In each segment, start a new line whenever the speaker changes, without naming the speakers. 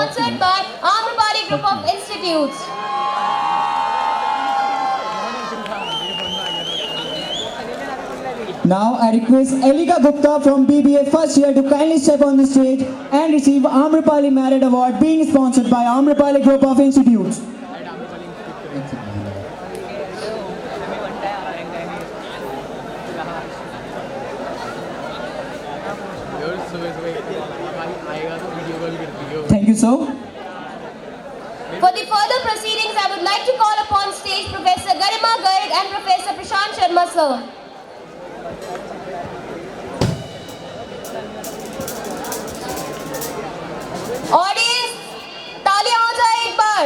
sponsored by Amrapali Group of Institutes.
Now I request Elika Gupta from BBA first year to kindly step on the stage and receive Amrapali Merit Award being sponsored by Amrapali Group of Institutes. Thank you, sir.
For the further proceedings, I would like to call upon stage Professor Garima Garg and Professor Prashant Sharma, sir. Audience, तालियां हो जाए एक बार.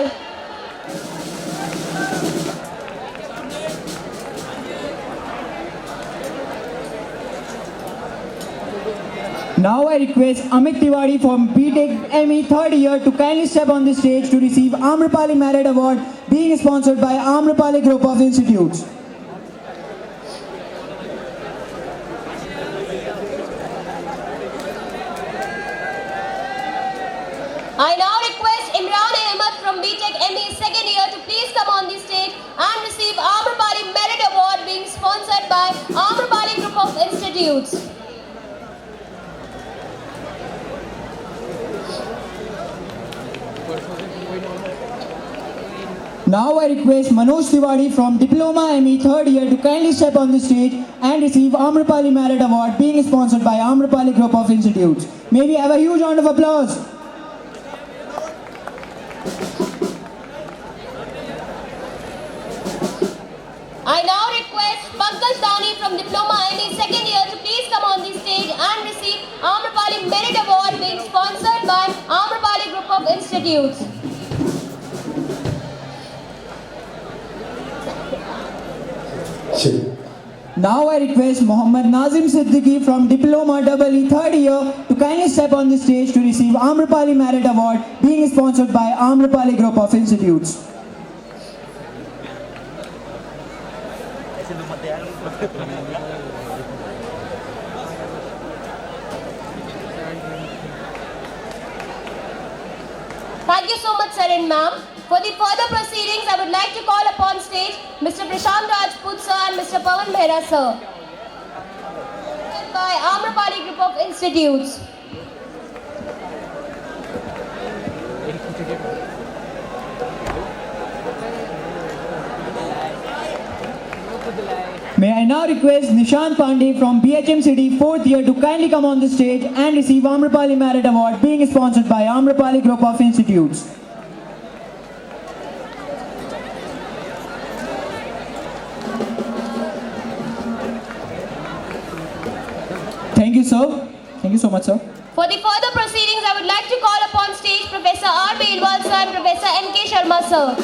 Now I request Amit Tiwari from BTech ME third year to kindly step on the stage to receive Amrapali Merit Award being sponsored by Amrapali Group of Institutes.
I now request Imran Ahmed from BTech ME second year to please come on the stage and receive Amrapali Merit Award being sponsored by Amrapali Group of Institutes.
Now I request Manoj Tiwari from Diploma ME third year to kindly step on the stage and receive Amrapali Merit Award being sponsored by Amrapali Group of Institutes. May we have a huge round of applause.
I now request Pankaj Dani from Diploma ME second year to please come on the stage and receive Amrapali Merit Award being sponsored by Amrapali Group of Institutes.
Now I request Mohammad Nazim Siddiqui from Diploma EE third year to kindly step on the stage to receive Amrapali Merit Award being sponsored by Amrapali Group of Institutes.
Thank you so much, sir and ma'am. For the further proceedings, I would like to call upon stage Mr. Prashant Rajput, sir, and Mr. Pawan Mehra, sir. By Amrapali Group of Institutes.
May I now request Nishant Pandey from BHM City 4th year to kindly come on the stage and receive Amrapali Merit Award being sponsored by Amrapali Group of Institutes. Thank you, sir. Thank you so much, sir.
For the further proceedings, I would like to call upon stage Professor R. Belwal, sir, and Professor N.K. Sharma, sir.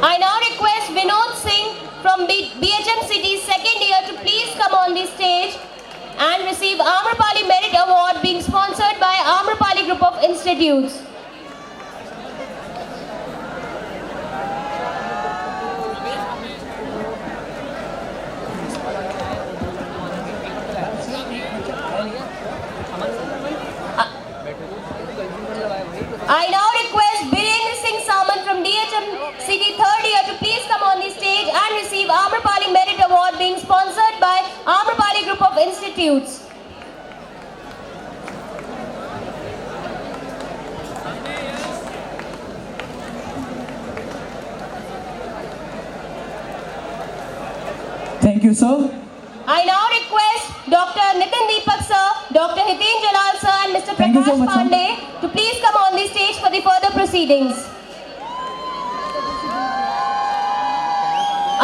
I now request Vinod Singh from BHM City second year to please come on the stage and receive Amrapali Merit Award being sponsored by Amrapali Group of Institutes. I now request Birendra Singh Samant from DHM City third year to please come on the stage and receive Amrapali Merit Award being sponsored by Amrapali Group of Institutes.
Thank you, sir.
I now request Dr. Nitin Deepak sir, Dr. Hiten Jalal sir and Mr.
Thank you so
Prakash
much, sir.
Pandey to please come on the stage for the further proceedings.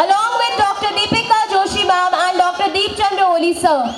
Along with Dr. Deepika Joshi ma'am and Dr. Deep Chandra Oli sir.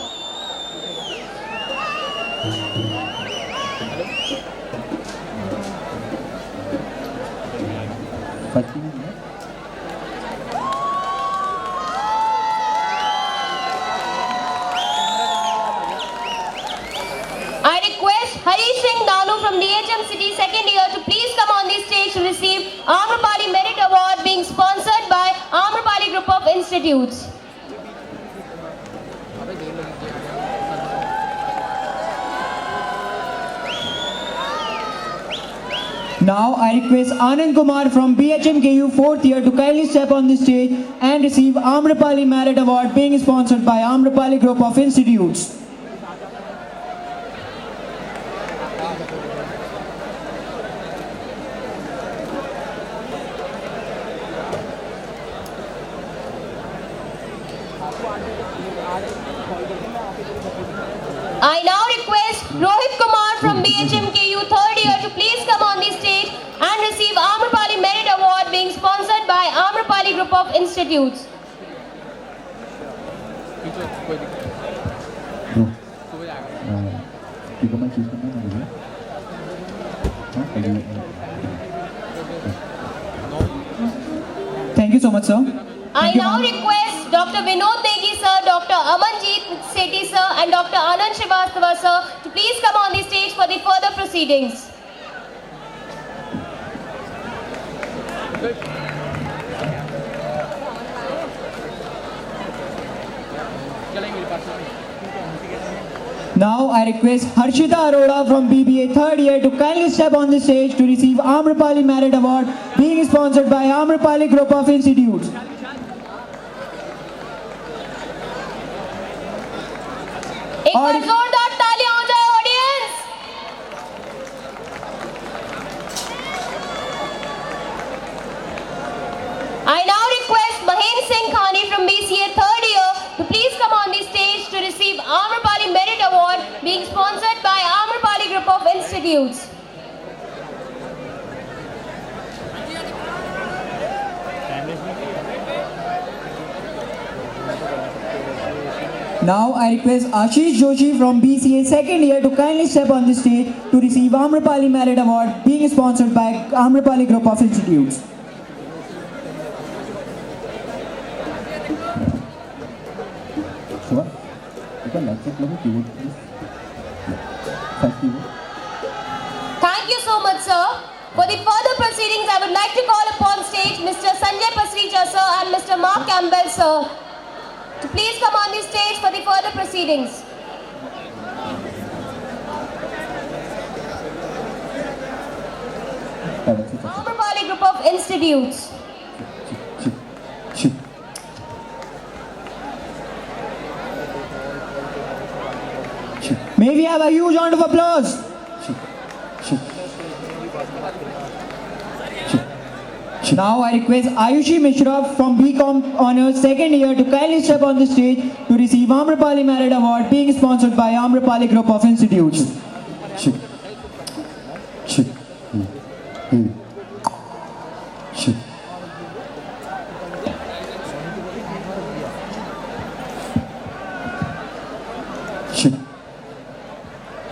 Harish Singh Danu from DHM City second year to please come on the stage to receive Amrapali Merit Award being sponsored by Amrapali Group of Institutes.
Now I request Anand Kumar from BHMKU 4th year to kindly step on the stage and receive Amrapali Merit Award being sponsored by Amrapali Group of Institutes.
I now request Rohit Kumar from BHMKU 3rd year to please come on the stage and receive Amrapali Merit Award being sponsored by Amrapali Group of Institutes.
Thank you so much, sir.
I now request Dr. Vinod Negi sir, Dr. Amanjeet Sethi sir and Dr. Anand Srivastava sir to please come on the stage for the further proceedings.
Now I request Harshita Arora from BBA 3rd year to kindly step on the stage to receive Amrapali Merit Award being sponsored by Amrapali Group of Institutes.
एक बार जोरदार तालियां हो जाए audience. I now request Mahendra Singh Khani from BCA 3rd year to please come on the stage to receive Amrapali Merit Award being sponsored by Amrapali Group of Institutes.
Now I request Ashish Joshi from BCA 2nd year to kindly step on the stage to receive Amrapali Merit Award being sponsored by Amrapali Group of Institutes.
Thank you so much, sir. For the further proceedings, I would like to call upon stage Mr. Sanjay Pasricha, sir, and Mr. Mark Campbell, sir, to please come on the stage for the further proceedings. Amrapali Group of Institutes.
May we have a huge round of applause? Now I request Ayushi Mishra from BCom Honours 2nd year to kindly step on the stage to receive Amrapali Merit Award being sponsored by Amrapali Group of Institutes.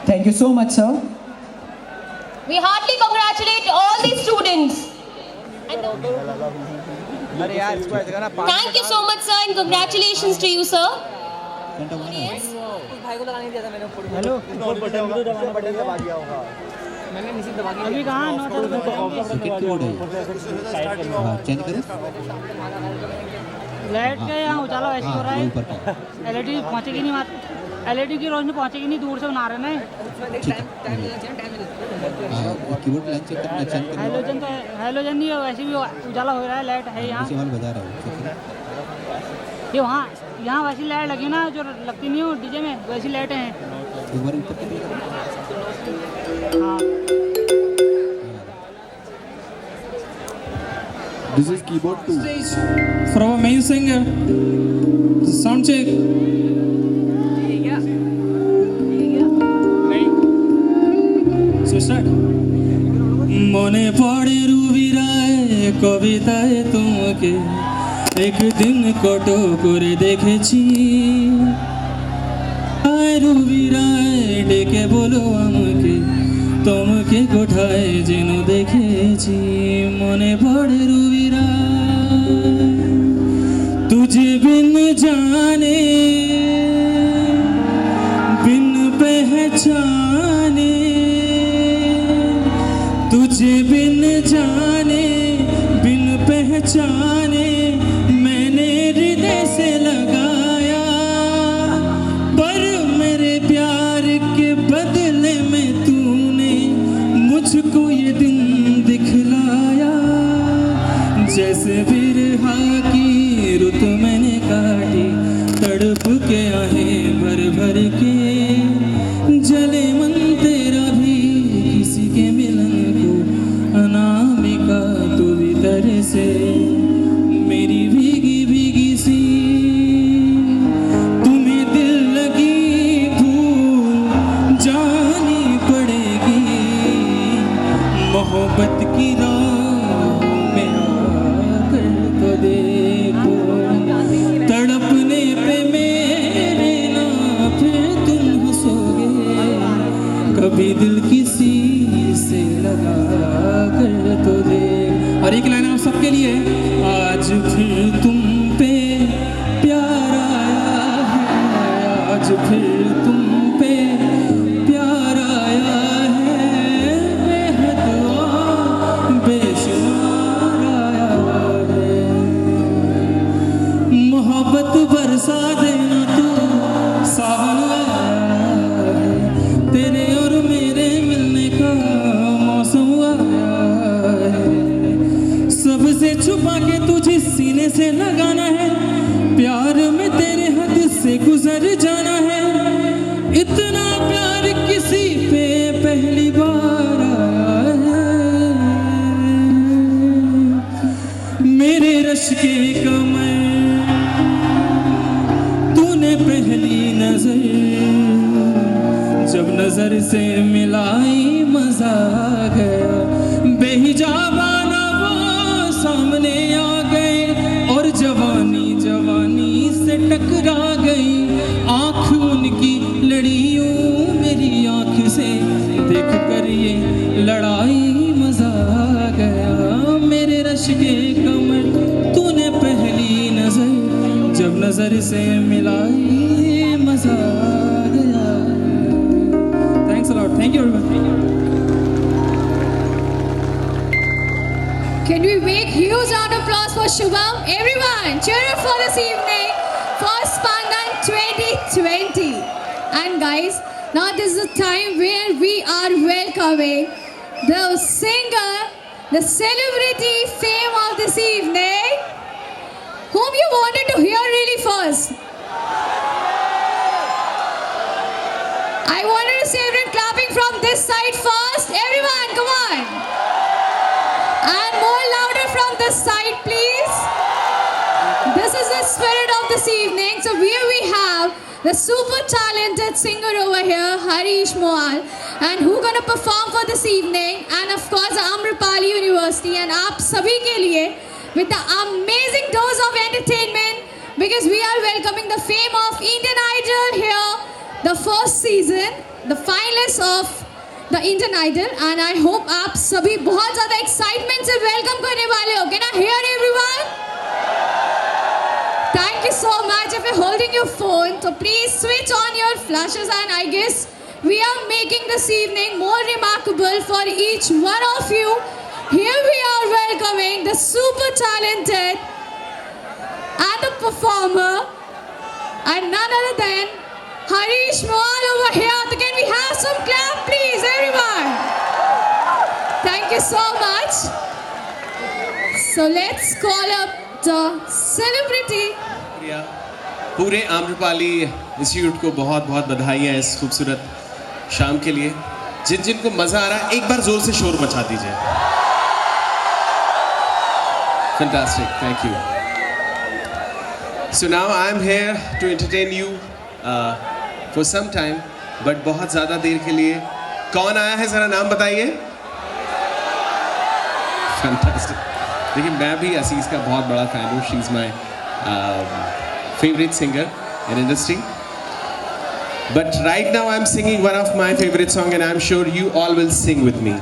Thank you so much, sir.
We heartily congratulate all the students. Thank you so much, sir, and congratulations to you, sir. Yes.
अभी कहाँ
change करें
light का यहाँ उजाला वैसे हो रहा है LED पहुँचेगी नहीं एलईडी की रोशनी पहुँचेगी नहीं दूर से बना रहे हैं
कीबोर्ड लाइन चेक करना चेंज करें
हेलोजन तो हेलोजन नहीं है वैसे भी उजाला हो रहा है लाइट है यहाँ
बजा रहा हूँ
ये वहाँ यहाँ वैसी लाइट लगी ना जो लगती नहीं हो डीजे में वैसी लाइटें हैं
एक बार ऊपर करके
हाँ
This is keyboard 2. For our main singer, sound check. So start. মনে পড়ে রুবিরায় কবিতায় তোমাকে একদিন কত করে দেখেছি আয় রুবিরায় ডেকে বলো আমাকে তোমাকে কোথায় যেন দেখেছি মনে পড়ে রুবিরায় तुझे बिन जाने बिन पहचाने तुझे बिन जाने बिन पहचाने मैंने हृदय से लगाया, पर मेरे प्यार के बदले में तूने मुझको ये दिन दिखलाया। जैसे बिरहा की रुत मैंने काटी, तड़प के आहें भर भर के, जले मन तेरा भी किसी के मिलन को, अनामिका तू भीतर से मेरी भीगी भीगी सी, तुम्हें दिल लगी भूल जानी पड़ेगी, मोहब्बत की राह में आकर तो देखो, तड़पने पे मेरे ना फिर तुम हंसोगे, कभी दिल किसी से लगा कर तो दे। और एक लाइन आप सबके लिए, आज फिर तुम पे प्यार आया है, आज फिर तुम पे प्यार आया है, बेहद और बेशुमार आया है, मोहब्बत बरसा देना तू सावन आया है, तेरे और मेरे मिलने का मौसम आया है, सबसे छुपा के तुझे सीने से लगाना है, प्यार में तेरे हद से गुजर जाना है, इतना प्यार किसी पे पहली बार आया है, मेरे रश के कमर तूने पहली नजर जब नजर से मिलाई मजा आ गया, बेहिजाबाना वो सामने आ गए और जवानी जवानी से टकरा गई, आँख उनकी लड़ियों मेरी आँख से देख कर ये लड़ाई मजा आ गया, मेरे रश के कमर तूने पहली नजर जब नजर से मिलाई मजा आ गया। Thanks a lot, thank you everyone.
Can we make huge round of applause for Shubham? Everyone, cheer up for this evening for Spandan 2020. And guys, now this is the time where we are welcoming the singer, the celebrity fame of this evening, whom you wanted to hear really first. I wanted to see everyone clapping from this side first. Everyone, come on. And more louder from this side, please. This is the spirit of this evening. So here we have the super talented singer over here, Harish Moal, and who gonna perform for this evening, and of course Amrapali University, and aap sabhi ke liye with the amazing dose of entertainment, because we are welcoming the fame of Indian Idol here, the first season, the finalists of the Indian Idol, and I hope आप सभी बहुत ज़्यादा excitement से welcome करने वाले हो, can I hear everyone? Thank you so much. If you're holding your phone, so please switch on your flashes, and I guess we are making this evening more remarkable for each one of you. Here we are welcoming the super talented and the performer, and none other than Harish Moal over here. So can we have some clap, please, everyone? Thank you so much. So let's call up the celebrity.
पूरे Amrapali institute को बहुत बहुत बधाइयाँ इस खूबसूरत शाम के लिए। जिन जिन को मज़ा आ रहा है एक बार ज़ोर से शोर मचा दीजिए। Fantastic, thank you. So now I am here to entertain you for some time, but बहुत ज़्यादा देर के लिए। कौन आया है ज़रा नाम बताइए। Fantastic. देखिए मैं भी असीस का बहुत बड़ा फ़ैन हूँ। She is my favorite singer in industry. But right now I'm singing one of my favorite songs, and I'm sure you all will sing with me.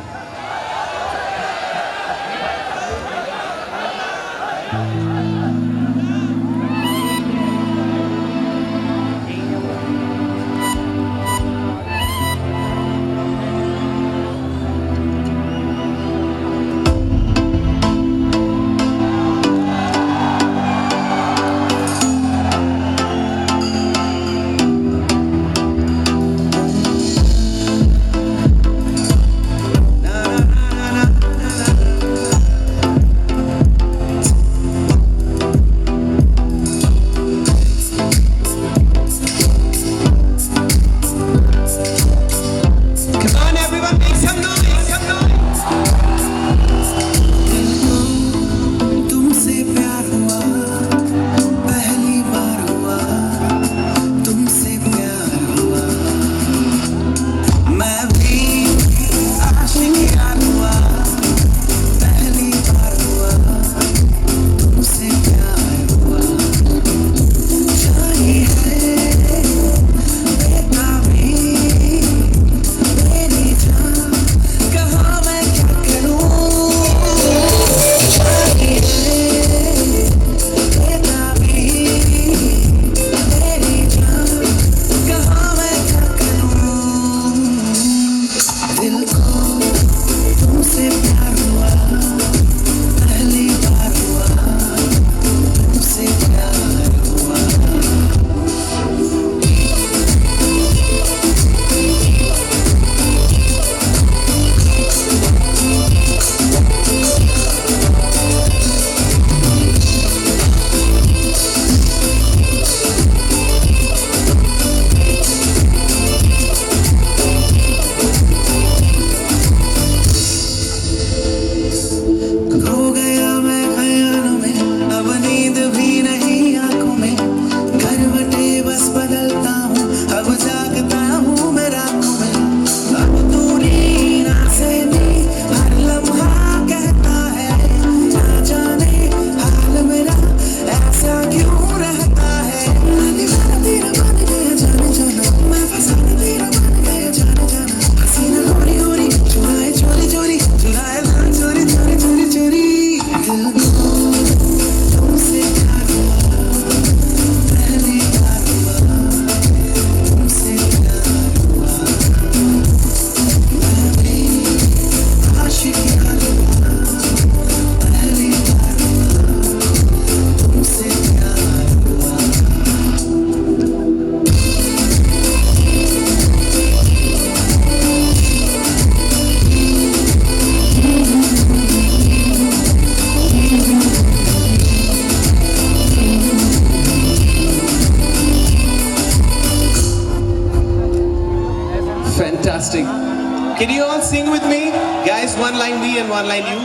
Fantastic. Can you all sing with me? Guys, one line me and one line you.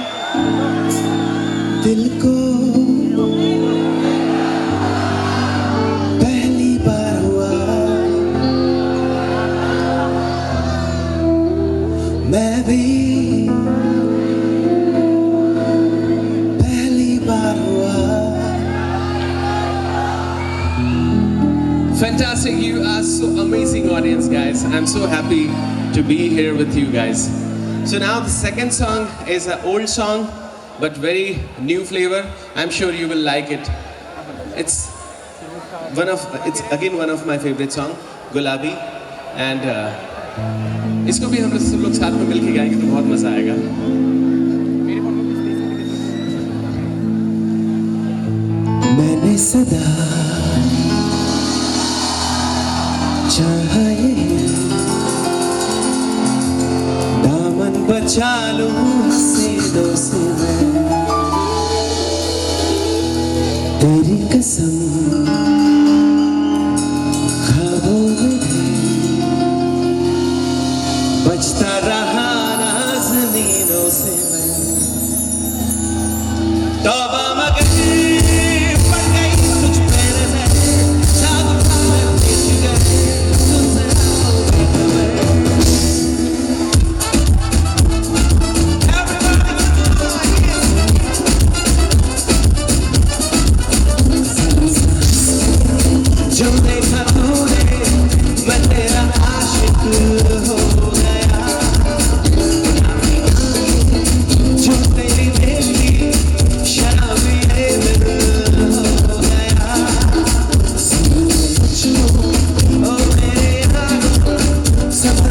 दिल को पहली बार हुआ मैं भी पहली बार हुआ. Fantastic, you are so amazing audience, guys. I'm so happy to be here with you guys. So now the second song is an old song but very new flavor. I'm sure you will like it. It's again one of my favorite song, Gulabi, and इसको भी हम सब लोग साथ में मिलके गाएंगे तो बहुत मजा आएगा. मैंने सदा चाहा ये दामन बचा लूं हसीनों से मैं, तेरी कसम ख्वाबों में भी बजता रहा